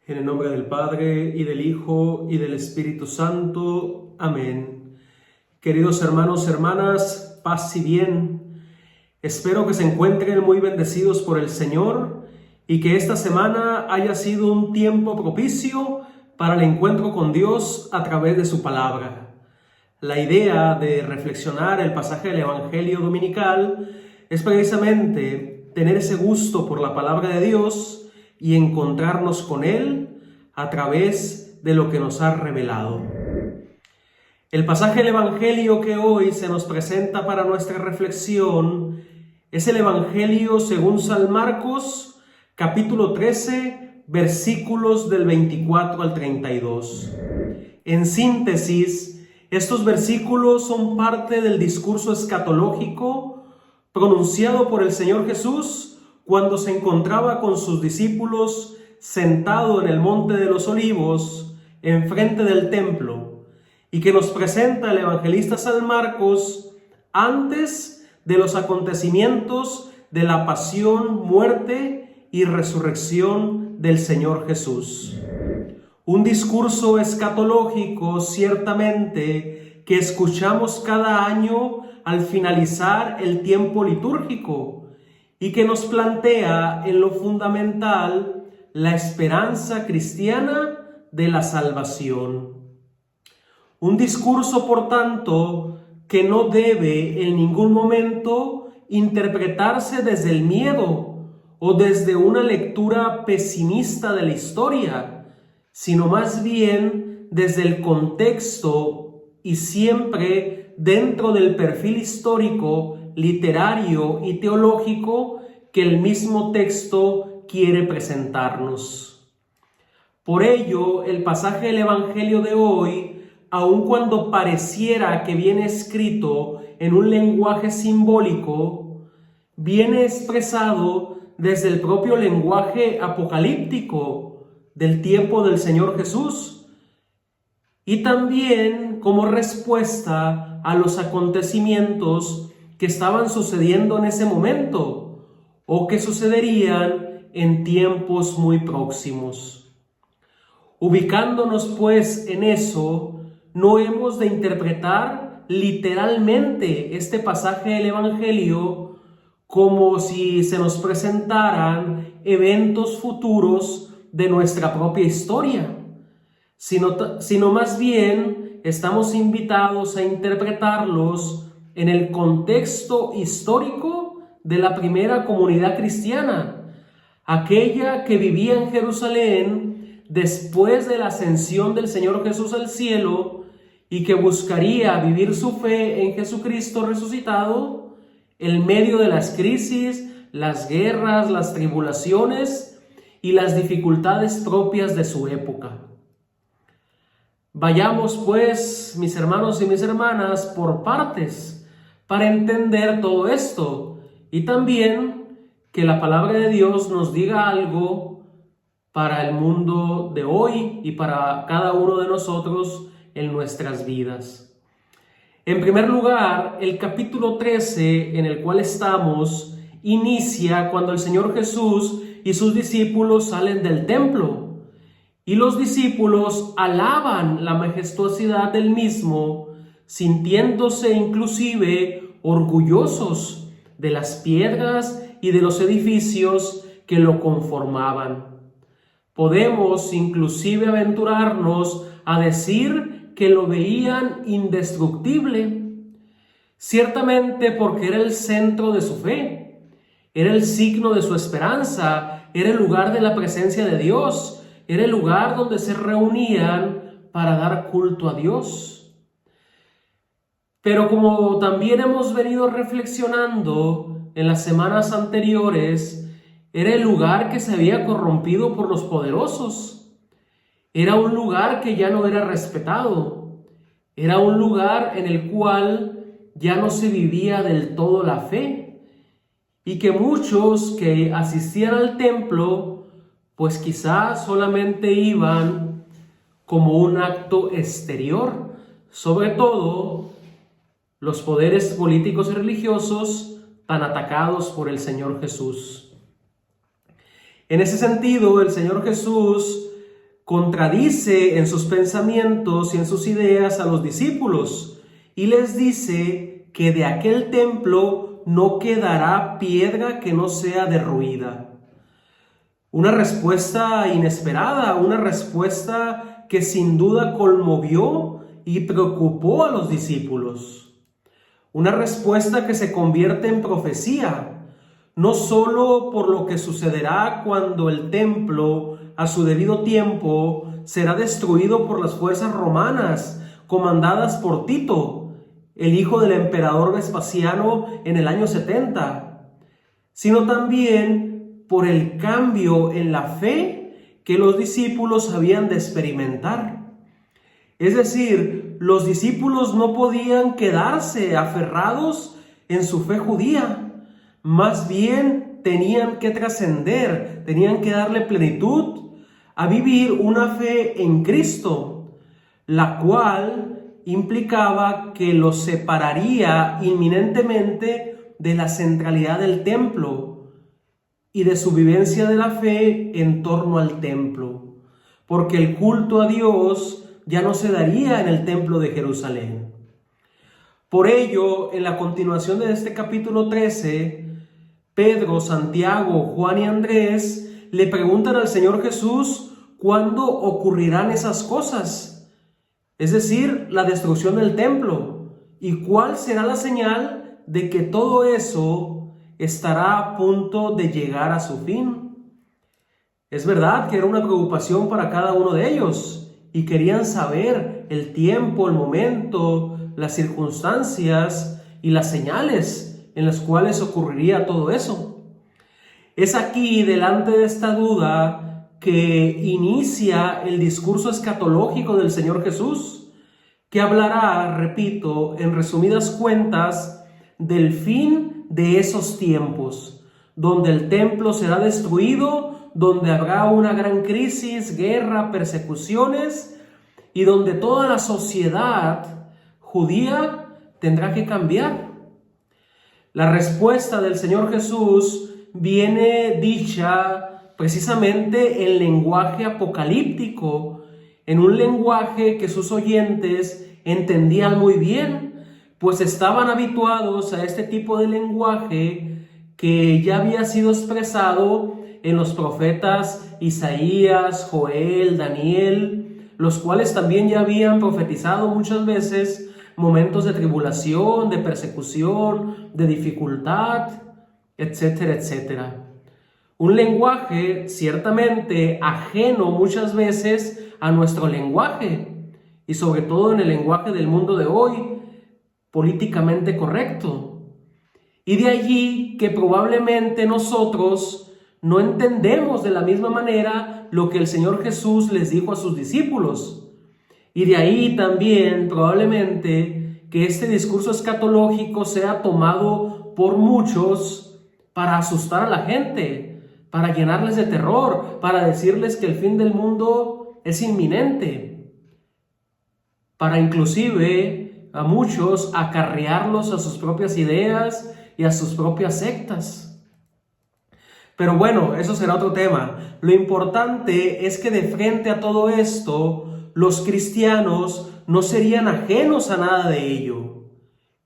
En el nombre del Padre, y del Hijo, y del Espíritu Santo. Amén. Queridos hermanos, hermanas, paz y bien. Espero que se encuentren muy bendecidos por el Señor y que esta semana haya sido un tiempo propicio para el encuentro con Dios a través de su palabra. La idea de reflexionar el pasaje del Evangelio dominical es precisamente tener ese gusto por la palabra de Dios y encontrarnos con Él a través de lo que nos ha revelado. El pasaje del Evangelio que hoy se nos presenta para nuestra reflexión es el Evangelio según San Marcos, capítulo 13, versículos del 24 al 32. En síntesis, estos versículos son parte del discurso escatológico pronunciado por el Señor Jesús cuando se encontraba con sus discípulos sentado en el Monte de los Olivos, enfrente del templo, y que nos presenta el evangelista San Marcos antes de los acontecimientos de la pasión, muerte y resurrección del Señor Jesús. Un discurso escatológico, ciertamente, que escuchamos cada año al finalizar el tiempo litúrgico, y que nos plantea en lo fundamental la esperanza cristiana de la salvación. Un discurso, por tanto, que no debe en ningún momento interpretarse desde el miedo o desde una lectura pesimista de la historia, sino más bien desde el contexto y siempre dentro del perfil histórico, literario y teológico que el mismo texto quiere presentarnos. Por ello, el pasaje del Evangelio de hoy, aun cuando pareciera que viene escrito en un lenguaje simbólico, viene expresado desde el propio lenguaje apocalíptico del tiempo del Señor Jesús y también como respuesta a los acontecimientos que estaban sucediendo en ese momento o que sucederían en tiempos muy próximos. Ubicándonos pues en eso, no hemos de interpretar literalmente este pasaje del Evangelio como si se nos presentaran eventos futuros de nuestra propia historia, sino más bien estamos invitados a interpretarlos en el contexto histórico de la primera comunidad cristiana, aquella que vivía en Jerusalén después de la ascensión del Señor Jesús al cielo y que buscaría vivir su fe en Jesucristo resucitado en medio de las crisis, las guerras, las tribulaciones y las dificultades propias de su época. Vayamos pues, mis hermanos y mis hermanas, por partes, para entender todo esto y también que la palabra de Dios nos diga algo para el mundo de hoy y para cada uno de nosotros en nuestras vidas. En primer lugar, el capítulo 13 en el cual estamos inicia cuando el Señor Jesús y sus discípulos salen del templo y los discípulos alaban la majestuosidad del mismo, sintiéndose inclusive orgullosos de las piedras y de los edificios que lo conformaban. Podemos inclusive aventurarnos a decir que lo veían indestructible, ciertamente porque era el centro de su fe, era el signo de su esperanza, era el lugar de la presencia de Dios, era el lugar donde se reunían para dar culto a Dios. Pero como también hemos venido reflexionando en las semanas anteriores, era el lugar que se había corrompido por los poderosos. Era un lugar que ya no era respetado. Era un lugar en el cual ya no se vivía del todo la fe. Y que muchos que asistían al templo, pues quizás solamente iban como un acto exterior. Sobre todo los poderes políticos y religiosos tan atacados por el Señor Jesús. En ese sentido, el Señor Jesús contradice en sus pensamientos y en sus ideas a los discípulos y les dice que de aquel templo no quedará piedra que no sea derruida. Una respuesta inesperada, una respuesta que sin duda conmovió y preocupó a los discípulos. Una respuesta que se convierte en profecía, no solo por lo que sucederá cuando el templo, a su debido tiempo, será destruido por las fuerzas romanas, comandadas por Tito, el hijo del emperador Vespasiano, en el año 70, sino también por el cambio en la fe que los discípulos habían de experimentar. Es decir, los discípulos no podían quedarse aferrados en su fe judía, más bien tenían que trascender, tenían que darle plenitud a vivir una fe en Cristo, la cual implicaba que los separaría inminentemente de la centralidad del templo y de su vivencia de la fe en torno al templo, porque el culto a Dios ya no se daría en el templo de Jerusalén. Por ello, en la continuación de este capítulo 13, Pedro, Santiago, Juan y Andrés le preguntan al Señor Jesús cuándo ocurrirán esas cosas, es decir, la destrucción del templo, y cuál será la señal de que todo eso estará a punto de llegar a su fin. Es verdad que era una preocupación para cada uno de ellos, y querían saber el tiempo, el momento, las circunstancias y las señales en las cuales ocurriría todo eso. Es aquí, delante de esta duda, que inicia el discurso escatológico del Señor Jesús, que hablará, repito, en resumidas cuentas, del fin de esos tiempos, donde el templo será destruido, donde habrá una gran crisis, guerra, persecuciones, y donde toda la sociedad judía tendrá que cambiar. La respuesta del Señor Jesús viene dicha precisamente en lenguaje apocalíptico, en un lenguaje que sus oyentes entendían muy bien, pues estaban habituados a este tipo de lenguaje que ya había sido expresado en los profetas Isaías, Joel, Daniel, los cuales también ya habían profetizado muchas veces momentos de tribulación, de persecución, de dificultad, etcétera, etcétera. Un lenguaje ciertamente ajeno muchas veces a nuestro lenguaje, y sobre todo en el lenguaje del mundo de hoy, políticamente correcto. Y de allí que probablemente nosotros no entendemos de la misma manera lo que el Señor Jesús les dijo a sus discípulos. Y de ahí también probablemente que este discurso escatológico sea tomado por muchos para asustar a la gente, para llenarles de terror, para decirles que el fin del mundo es inminente, para inclusive a muchos acarrearlos a sus propias ideas y a sus propias sectas. Pero bueno, eso será otro tema. Lo importante es que de frente a todo esto, los cristianos no serían ajenos a nada de ello.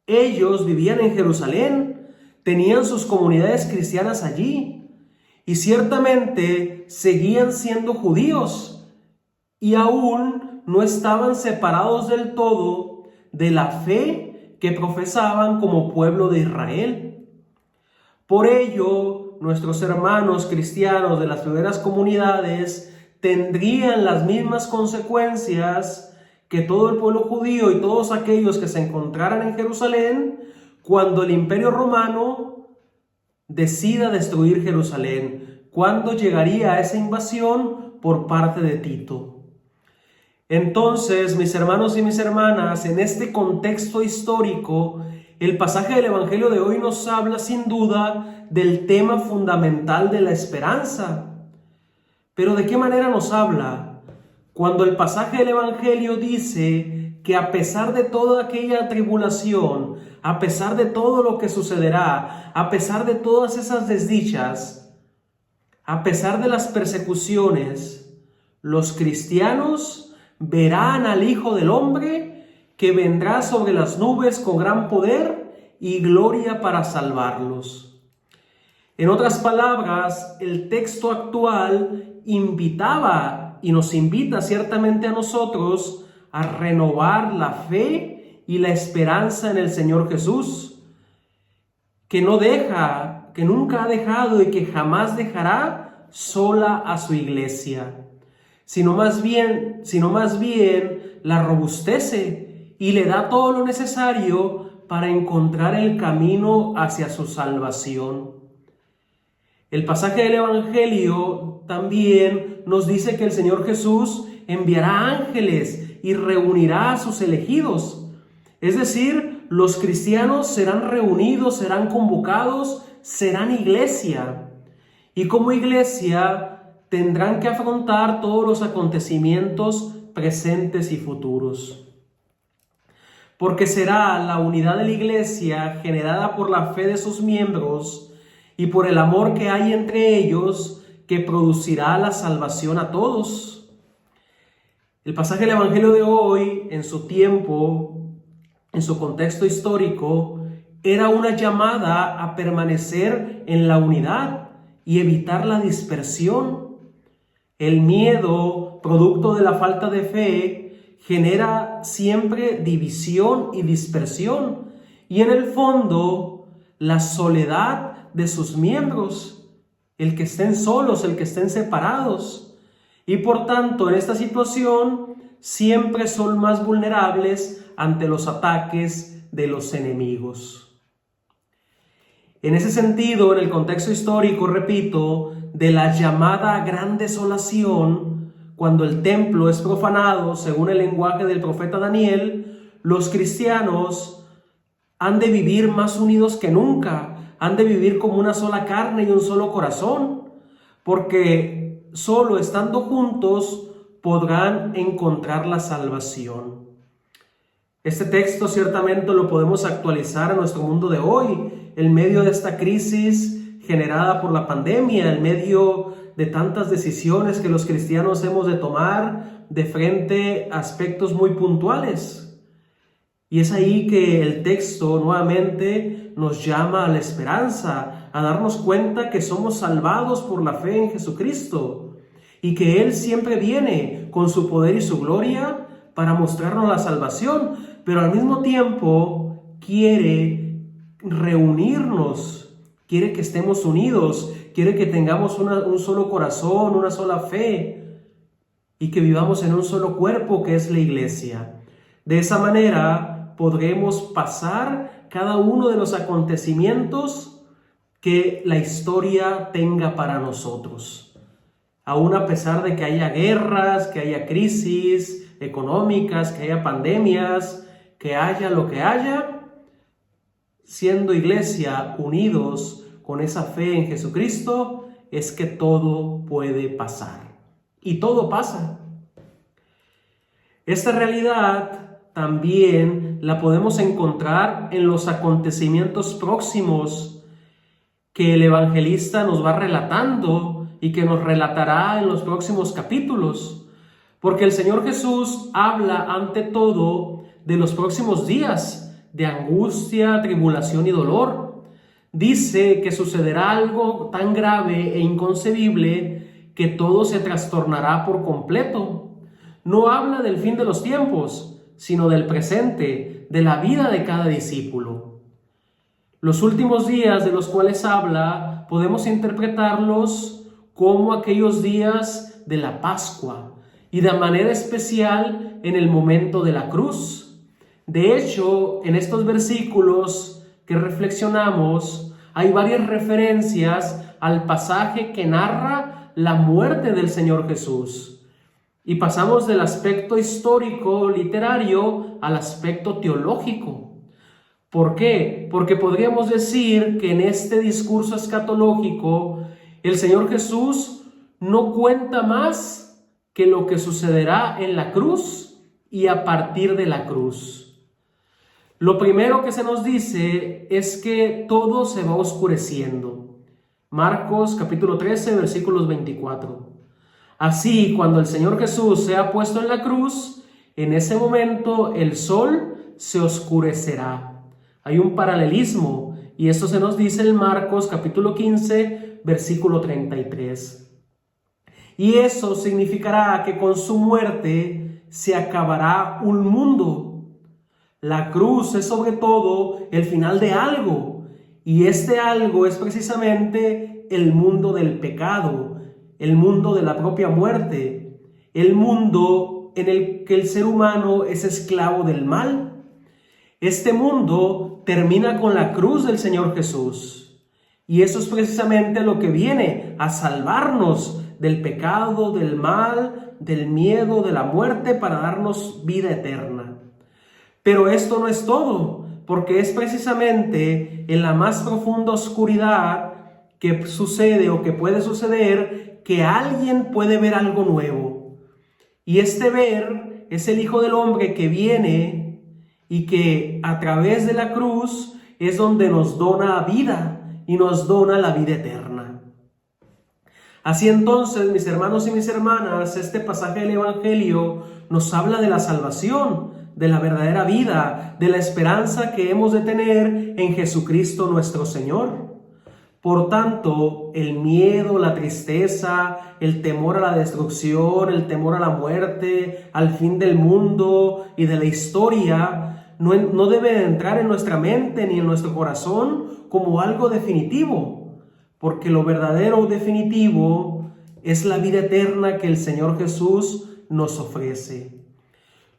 Ellos vivían en Jerusalén, tenían sus comunidades cristianas allí, y ciertamente seguían siendo judíos, y aún no estaban separados del todo de la fe que profesaban como pueblo de Israel. Por ello, nuestros hermanos cristianos de las primeras comunidades tendrían las mismas consecuencias que todo el pueblo judío y todos aquellos que se encontraran en Jerusalén cuando el Imperio Romano decida destruir Jerusalén, cuando llegaría esa invasión por parte de Tito. Entonces, mis hermanos y mis hermanas, en este contexto histórico, el pasaje del Evangelio de hoy nos habla sin duda del tema fundamental de la esperanza. Pero ¿de qué manera nos habla? Cuando el pasaje del Evangelio dice que a pesar de toda aquella tribulación, a pesar de todo lo que sucederá, a pesar de todas esas desdichas, a pesar de las persecuciones, los cristianos verán al Hijo del Hombre que vendrá sobre las nubes con gran poder y gloria para salvarlos. En otras palabras, el texto actual invitaba y nos invita ciertamente a nosotros a renovar la fe y la esperanza en el Señor Jesús, que no deja, que nunca ha dejado y que jamás dejará sola a su iglesia, sino más bien la robustece y le da todo lo necesario para encontrar el camino hacia su salvación. El pasaje del Evangelio también nos dice que el Señor Jesús enviará ángeles y reunirá a sus elegidos. Es decir, los cristianos serán reunidos, serán convocados, serán iglesia. Y como iglesia tendrán que afrontar todos los acontecimientos presentes y futuros. Porque será la unidad de la iglesia generada por la fe de sus miembros y por el amor que hay entre ellos que producirá la salvación a todos. El pasaje del Evangelio de hoy, en su tiempo, en su contexto histórico, era una llamada a permanecer en la unidad y evitar la dispersión. El miedo, producto de la falta de fe, genera siempre división y dispersión. Y en el fondo, la soledad de sus miembros, el que estén solos, el que estén separados. Y por tanto, en esta situación, siempre son más vulnerables ante los ataques de los enemigos. En ese sentido, en el contexto histórico, repito, de la llamada gran desolación, cuando el templo es profanado, según el lenguaje del profeta Daniel, los cristianos han de vivir más unidos que nunca, han de vivir como una sola carne y un solo corazón, porque solo estando juntos podrán encontrar la salvación. Este texto ciertamente lo podemos actualizar a nuestro mundo de hoy, en medio de esta crisis generada por la pandemia, en medio de tantas decisiones que los cristianos hemos de tomar de frente a aspectos muy puntuales. Y es ahí que el texto nuevamente nos llama a la esperanza, a darnos cuenta que somos salvados por la fe en Jesucristo y que Él siempre viene con su poder y su gloria para mostrarnos la salvación, pero al mismo tiempo quiere reunirnos, quiere que estemos unidos, quiere que tengamos un solo corazón, una sola fe y que vivamos en un solo cuerpo que es la iglesia. De esa manera podremos pasar cada uno de los acontecimientos que la historia tenga para nosotros. Aún a pesar de que haya guerras, que haya crisis económicas, que haya pandemias, que haya lo que haya, siendo iglesia unidos con esa fe en Jesucristo, es que todo puede pasar. Y todo pasa. Esta realidad también la podemos encontrar en los acontecimientos próximos que el evangelista nos va relatando y que nos relatará en los próximos capítulos. Porque el Señor Jesús habla ante todo de los próximos días de angustia, tribulación y dolor. Dice que sucederá algo tan grave e inconcebible que todo se trastornará por completo. No habla del fin de los tiempos, sino del presente, de la vida de cada discípulo. Los últimos días de los cuales habla, podemos interpretarlos como aquellos días de la Pascua y de manera especial en el momento de la cruz. De hecho, en estos versículos que reflexionamos, hay varias referencias al pasaje que narra la muerte del Señor Jesús. Y pasamos del aspecto histórico, literario, al aspecto teológico. ¿Por qué? Porque podríamos decir que en este discurso escatológico, el Señor Jesús no cuenta más que lo que sucederá en la cruz y a partir de la cruz. Lo primero que se nos dice es que todo se va oscureciendo. Marcos capítulo 13, versículos 24. Así, cuando el Señor Jesús sea puesto en la cruz, en ese momento el sol se oscurecerá. Hay un paralelismo y esto se nos dice en Marcos capítulo 15, versículo 33. Y eso significará que con su muerte se acabará un mundo. La cruz es sobre todo el final de algo, y este algo es precisamente el mundo del pecado, el mundo de la propia muerte, el mundo en el que el ser humano es esclavo del mal. Este mundo termina con la cruz del Señor Jesús, y eso es precisamente lo que viene a salvarnos del pecado, del mal, del miedo, de la muerte, para darnos vida eterna. Pero esto no es todo, porque es precisamente en la más profunda oscuridad que sucede o que puede suceder que alguien puede ver algo nuevo. Y este ver es el Hijo del Hombre que viene y que a través de la cruz es donde nos dona vida y nos dona la vida eterna. Así entonces, mis hermanos y mis hermanas, este pasaje del Evangelio nos habla de la salvación, de la verdadera vida, de la esperanza que hemos de tener en Jesucristo nuestro Señor. Por tanto, el miedo, la tristeza, el temor a la destrucción, el temor a la muerte, al fin del mundo y de la historia, no debe entrar en nuestra mente ni en nuestro corazón como algo definitivo, porque lo verdadero definitivo es la vida eterna que el Señor Jesús nos ofrece.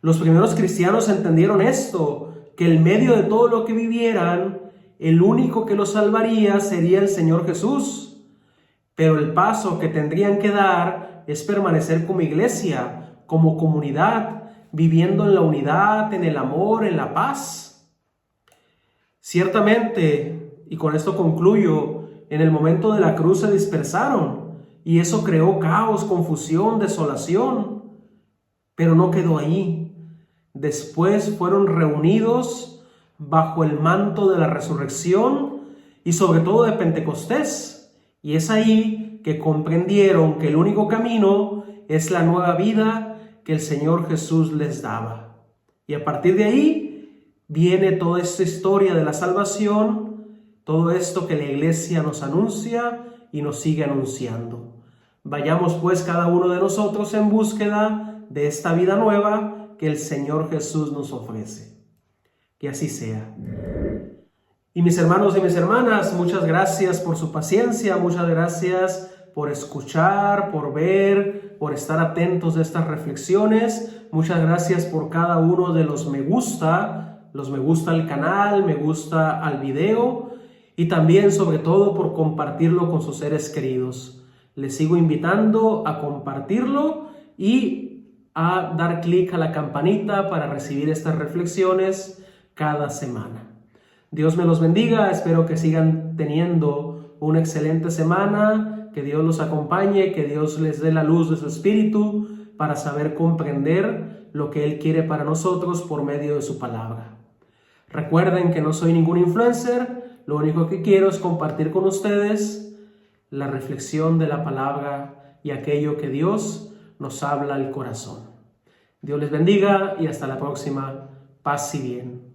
Los primeros cristianos entendieron esto, que en medio de todo lo que vivieran, el único que los salvaría sería el Señor Jesús. Pero el paso que tendrían que dar es permanecer como iglesia, como comunidad, viviendo en la unidad, en el amor, en la paz. Ciertamente, y con esto concluyo, en el momento de la cruz se dispersaron y eso creó caos, confusión, desolación. Pero no quedó ahí. Después fueron reunidos bajo el manto de la resurrección y sobre todo de Pentecostés. Y es ahí que comprendieron que el único camino es la nueva vida que el Señor Jesús les daba. Y a partir de ahí viene toda esta historia de la salvación, todo esto que la iglesia nos anuncia y nos sigue anunciando. Vayamos pues cada uno de nosotros en búsqueda de esta vida nueva que el Señor Jesús nos ofrece. Que así sea. Y mis hermanos y mis hermanas, muchas gracias por su paciencia, muchas gracias por escuchar, por ver, por estar atentos a estas reflexiones. Muchas gracias por cada uno de los me gusta al canal, me gusta al video y también sobre todo por compartirlo con sus seres queridos. Les sigo invitando a compartirlo y a dar clic a la campanita para recibir estas reflexiones cada semana. Dios me los bendiga, espero que sigan teniendo una excelente semana, que Dios los acompañe, que Dios les dé la luz de su espíritu para saber comprender lo que Él quiere para nosotros por medio de su palabra. Recuerden que no soy ningún influencer, lo único que quiero es compartir con ustedes la reflexión de la palabra y aquello que Dios nos habla al corazón. Dios les bendiga y hasta la próxima. Paz y bien.